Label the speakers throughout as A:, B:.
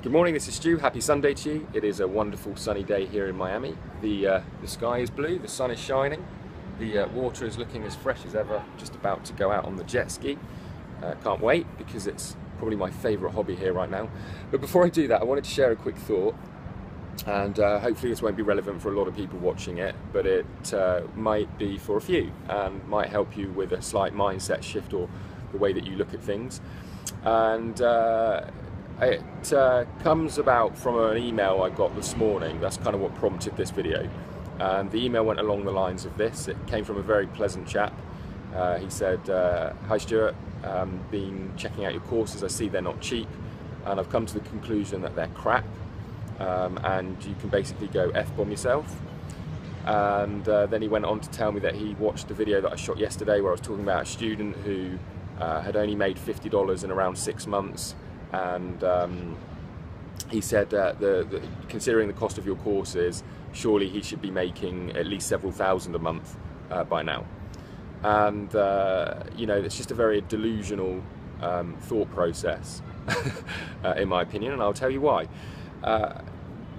A: Good morning, this is Stu. Happy Sunday to you. It is a wonderful sunny day here in Miami. The sky is blue, the sun is shining, the water is looking as fresh as ever, just about to go out on the jet ski. Can't wait because it's probably my favourite hobby here right now. But before I do that, I wanted to share a quick thought, and hopefully this won't be relevant for a lot of people watching it, but it might be for a few and might help you with a slight mindset shift or the way that you look at things. And it comes about from an email I got this morning. That's kind of what prompted this video. And the email went along the lines of this. It came from a very pleasant chap. He said, "Hi Stuart, been checking out your courses. I see they're not cheap, and I've come to the conclusion that they're crap, and you can basically go F-bomb yourself." And then he went on to tell me that he watched the video that I shot yesterday where I was talking about a student who had only made $50 in around 6 months. And he said considering the cost of your courses, surely he should be making at least several thousand a month by now. And you know, it's just a very delusional thought process, in my opinion, and I'll tell you why.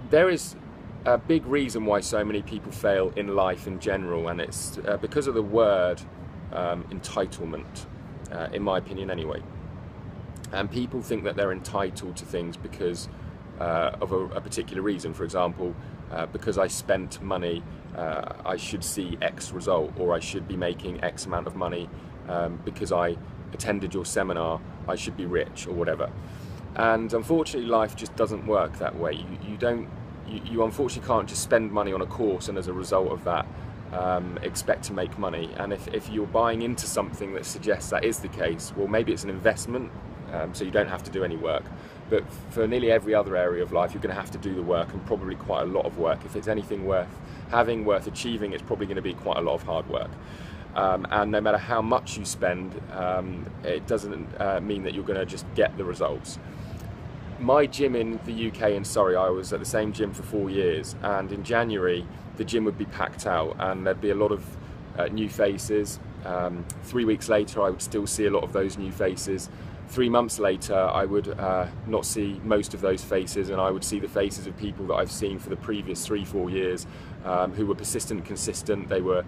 A: There is a big reason why so many people fail in life in general, and it's because of the word entitlement, in my opinion anyway. And people think that they're entitled to things because of a particular reason. For example, because I spent money, I should see X result, or I should be making X amount of money. Because I attended your seminar, I should be rich, or whatever. And unfortunately, life just doesn't work that way. You unfortunately can't just spend money on a course and as a result of that expect to make money. And if you're buying into something that suggests that is the case, well, maybe it's an investment. So you don't have to do any work, but for nearly every other area of life you're going to have to do the work, and probably quite a lot of work. If it's anything worth having, worth achieving, it's probably going to be quite a lot of hard work. And no matter how much you spend, it doesn't mean that you're going to just get the results. My gym in the UK in Surrey, I was at the same gym for 4 years, and in January the gym would be packed out and there'd be a lot of new faces. 3 weeks later I would still see a lot of those new faces. 3 months later, I would not see most of those faces, and I would see the faces of people that I've seen for the previous 3-4 years, who were persistent and consistent. They were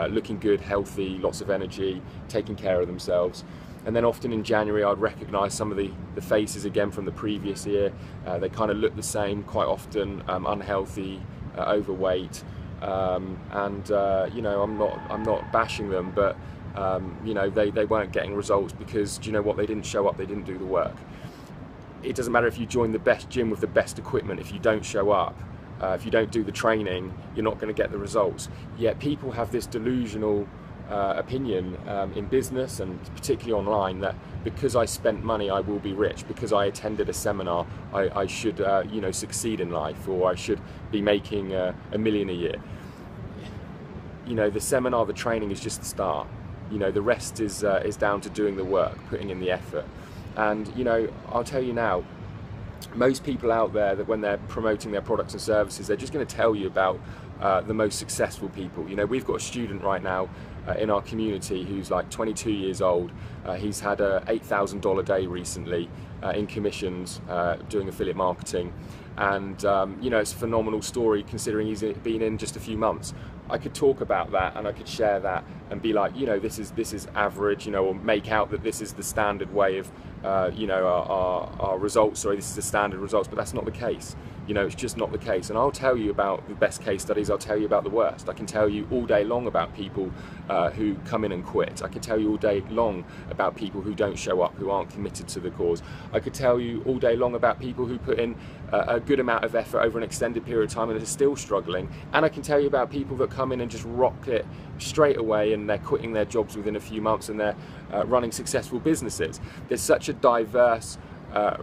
A: looking good, healthy, lots of energy, taking care of themselves. And then often in January, I'd recognise some of the faces again from the previous year. They kind of look the same quite often, unhealthy, overweight, and you know, I'm not bashing them, but you know, they weren't getting results because, do you know what, they didn't show up, they didn't do the work. It doesn't matter if you join the best gym with the best equipment. If you don't show up, if you don't do the training, you're not going to get the results. Yet people have this delusional opinion in business, and particularly online, that because I spent money I will be rich, because I attended a seminar I should you know, succeed in life, or I should be making $1 million a year. You know, the seminar, the training is just the start. You know, the rest is down to doing the work, putting in the effort. And you know, I'll tell you now, most people out there, that when they're promoting their products and services, they're just going to tell you about the most successful people. You know, we've got a student right now in our community who's like 22 years old. He's had a $8,000 day recently in commissions doing affiliate marketing. And you know, it's a phenomenal story considering he's been in just a few months. I could talk about that and I could share that and be like, you know, this is average, you know, or make out that this is the standard way of you know, our results, sorry, this is the standard results, but that's not the case. You know, it's just not the case. And I'll tell you about the best case studies, I'll tell you about the worst. I can tell you all day long about people who come in and quit. I could tell you all day long about people who don't show up, who aren't committed to the cause. I could tell you all day long about people who put in a good amount of effort over an extended period of time and are still struggling. And I can tell you about people that come in and just rock it straight away, and they're quitting their jobs within a few months, and they're running successful businesses. There's such a diverse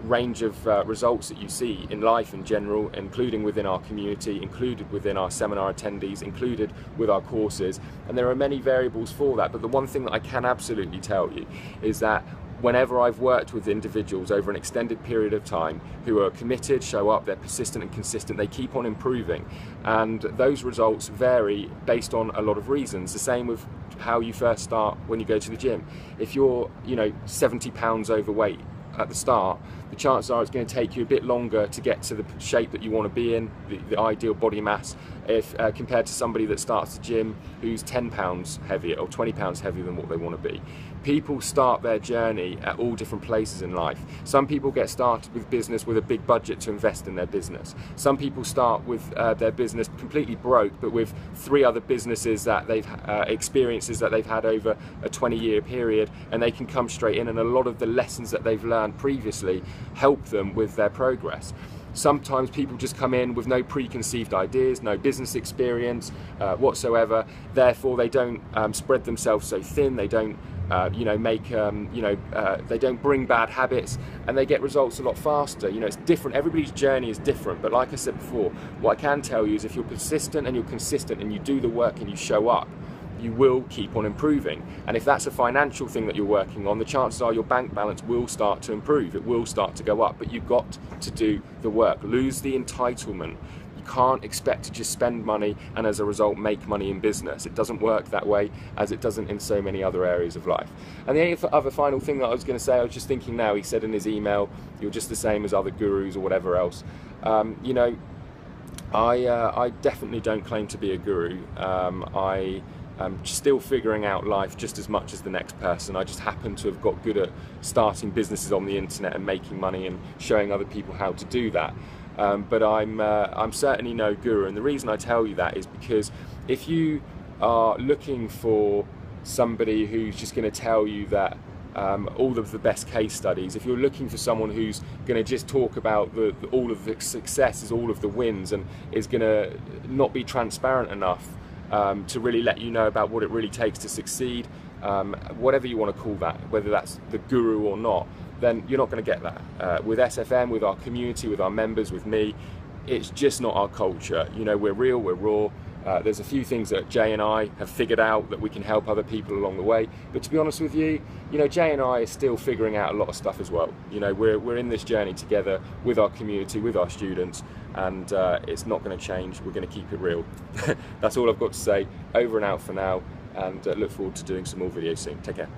A: range of results that you see in life in general, including within our community, included within our seminar attendees, included with our courses, and there are many variables for that. But the one thing that I can absolutely tell you is that whenever I've worked with individuals over an extended period of time who are committed, show up, they're persistent and consistent, they keep on improving, and those results vary based on a lot of reasons. The same with how you first start when you go to the gym. If you're, you know, 70 pounds overweight at the start, the chances are it's going to take you a bit longer to get to the shape that you want to be in, the ideal body mass, if compared to somebody that starts the gym who's 10 pounds heavier or 20 pounds heavier than what they want to be. People start their journey at all different places in life. Some people get started with business with a big budget to invest in their business. Some people start with their business completely broke, but with 3 other businesses that they've experiences that they've had over a 20-year period, and they can come straight in, and a lot of the lessons that they've learned previously help them with their progress. Sometimes people just come in with no preconceived ideas, no business experience whatsoever. Therefore, they don't spread themselves so thin. They don't, they don't bring bad habits, and they get results a lot faster. It's different. Everybody's journey is different. But like I said before, what I can tell you is if you're persistent and you're consistent and you do the work and you show up, you will keep on improving. And if that's a financial thing that you're working on, the chances are your bank balance will start to improve. It will start to go up, but you've got to do the work. Lose the entitlement. You can't expect to just spend money and as a result make money in business. It doesn't work that way, as it doesn't in so many other areas of life. And the other final thing that I was going to say, I was just thinking now, he said in his email, you're just the same as other gurus or whatever else. I definitely don't claim to be a guru. I'm still figuring out life just as much as the next person. I just happen to have got good at starting businesses on the internet and making money and showing other people how to do that. But I'm certainly no guru, and the reason I tell you that is because if you are looking for somebody who's just going to tell you that all of the best case studies, if you're looking for someone who's going to just talk about all of the successes, all of the wins, and is going to not be transparent enough to really let you know about what it really takes to succeed, whatever you want to call that, whether that's the guru or not, then you're not going to get that. With SFM, with our community, with our members, with me, it's just not our culture. We're real, we're raw. There's a few things that Jay and I have figured out that we can help other people along the way. But to be honest with you, Jay and I are still figuring out a lot of stuff as well. We're in this journey together with our community, with our students, and it's not going to change. We're going to keep it real. That's all I've got to say. Over and out for now, and look forward to doing some more videos soon. Take care.